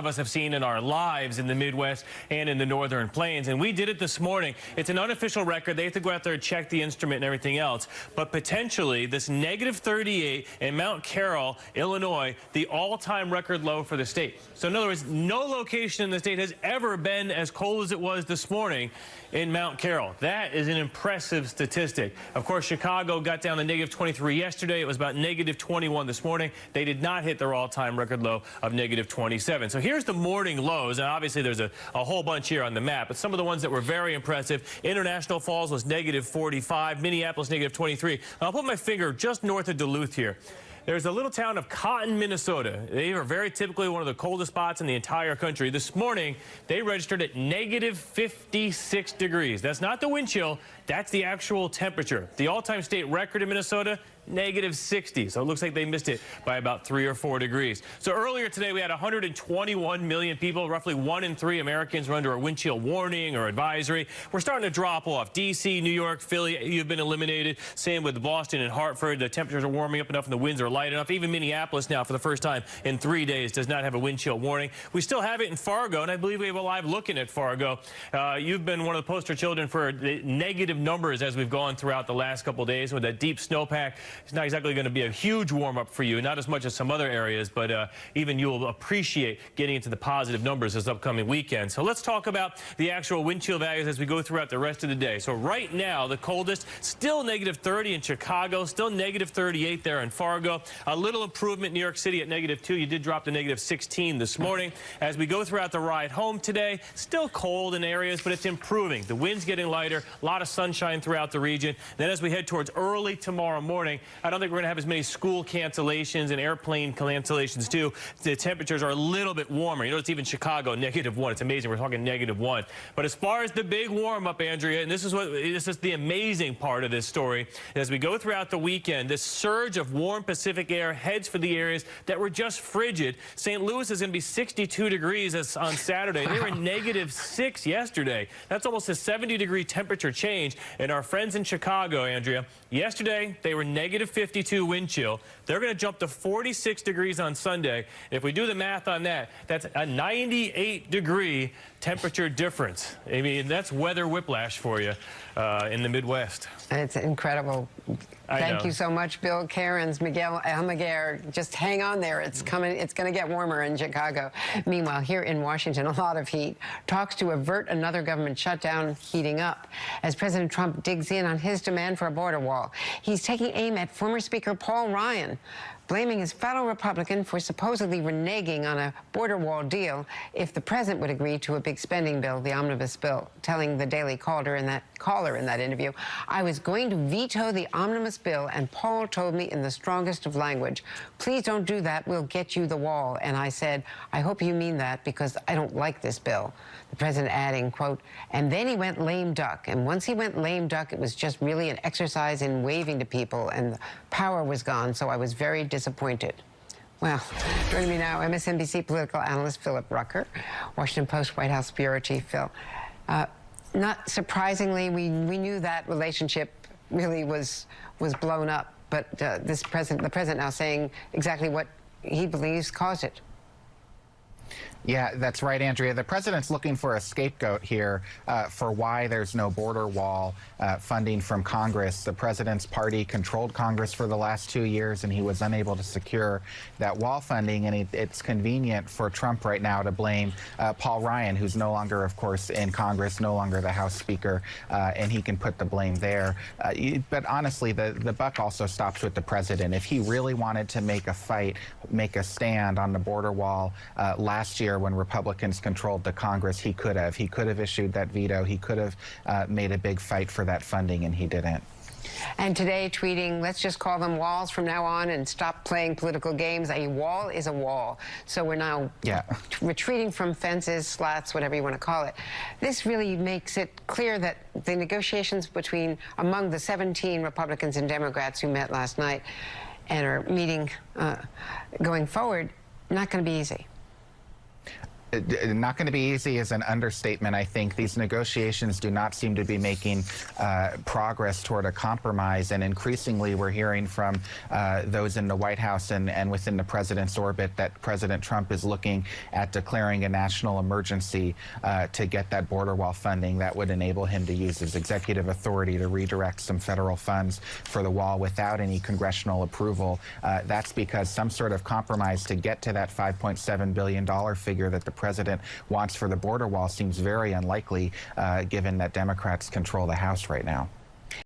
of us have seen in our lives in the Midwest and in the Northern Plains. And we did it this morning. It's an unofficial record. They have to go out there and check the instrument and everything else. But potentially this negative 38 in Mount Carroll, Illinois, the all-time record low for the state. So in other words, no location in the state has ever been as cold as it was this morning in Mount Carroll. That is an impressive statistic. Of course, Chicago got down to negative 23 yesterday. It was about negative 21 this morning. They did not hit their all-time record low of negative 27. So here's the morning lows, and obviously there's a whole bunch here on the map, but some of the ones that were very impressive. International Falls was negative 45, Minneapolis negative 23. I'll put my finger just north of Duluth here. There's a little town of Cotton, Minnesota. They are very typically one of the coldest spots in the entire country. This morning, they registered at negative 56 degrees. That's not the wind chill. That's the actual temperature. The all-time state record in Minnesota, negative 60. So it looks like they missed it by about 3 or 4 degrees. So earlier today, we had 121 million people. Roughly 1 in 3 Americans were under a wind chill warning or advisory. We're starting to drop off. D.C., New York, Philly, you've been eliminated. Same with Boston and Hartford. The temperatures are warming up enough and the winds are light enough. Even Minneapolis now, for the first time in 3 days, does not have a wind chill warning. We still have it in Fargo, and I believe we have a live look-in at Fargo. You've been one of the poster children for the negative numbers as we've gone throughout the last couple of days with that deep snowpack. It's not exactly going to be a huge warm-up for you, not as much as some other areas, but even you'll appreciate getting into the positive numbers this upcoming weekend. So let's talk about the actual wind chill values as we go throughout the rest of the day. So right now, the coldest, still negative 30 in Chicago, still negative 38 there in Fargo. A little improvement in New York City at negative 2. You did drop to negative 16 this morning. As we go throughout the ride home today, still cold in areas, but it's improving. The wind's getting lighter, a lot of sunshine throughout the region. Then as we head towards early tomorrow morning, I don't think we're going to have as many school cancellations and airplane cancellations too. The temperatures are a little bit warmer. You notice even Chicago, negative 1. It's amazing. We're talking negative 1. But as far as the big warm-up, Andrea, and this is the amazing part of this story, as we go throughout the weekend, this surge of warm Pacific air heads for the areas that were just frigid. St. Louis is going to be 62 degrees on Saturday. They were negative 6 yesterday. That's almost a 70-degree temperature change. And our friends in Chicago, Andrea, yesterday they were negative 52 wind chill. They're going to jump to 46 degrees on Sunday. If we do the math on that, that's a 98-degree temperature difference. I mean, that's weather whiplash for you in the Midwest. It's incredible. Thank you so much, Bill. Karen's, Miguel Almaguer. Just hang on there. It's coming. It's going to get warmer in Chicago. Meanwhile, here in Washington, a lot of heat. Talks to avert another government shutdown heating up as President Trump digs in on his demand for a border wall. He's taking aim at former Speaker Paul Ryan, blaming his fellow Republican for supposedly reneging on a border wall deal if the president would agree to a big spending bill, the omnibus bill, telling the Daily Caller in that interview, "I was going to veto the omnibus bill, and Paul told me in the strongest of language, 'Please don't do that, we'll get you the wall.' And I said, 'I hope you mean that because I don't like this bill.'" The president adding, quote, "And then he went lame duck. And once he went lame duck, it was just really an exercise in waving to people, and the power was gone, so I was very disappointed." Well, joining me now, MSNBC political analyst Philip Rucker, Washington Post White House bureau chief Phil. Not surprisingly, we knew that relationship really was blown up, but the president now saying exactly what he believes caused it. Yeah, that's right, Andrea. The president's looking for a scapegoat here for why there's no border wall funding from Congress. The president's party controlled Congress for the last 2 years, and he was unable to secure that wall funding. And it's convenient for Trump right now to blame Paul Ryan, who's no longer, of course, in Congress, no longer the House Speaker, and he can put the blame there. But honestly, the buck also stops with the president. If he really wanted to make a stand on the border wall last year, when Republicans controlled the Congress, he could have. He could have issued that veto. He could have made a big fight for that funding, and he didn't. And today tweeting, "Let's just call them walls from now on and stop playing political games. A wall is a wall." So we're now retreating from fences, slats, whatever you want to call it. This really makes it clear that the negotiations among the 17 Republicans and Democrats who met last night and are meeting going forward, not going to be easy. Not going to be easy is an understatement, I think. These negotiations do not seem to be making progress toward a compromise, and increasingly we're hearing from those in the White House and within the president's orbit that President Trump is looking at declaring a national emergency to get that border wall funding that would enable him to use his executive authority to redirect some federal funds for the wall without any congressional approval. That's because some sort of compromise to get to that $5.7 billion figure that the president wants for the border wall seems very unlikely, given that Democrats control the House right now.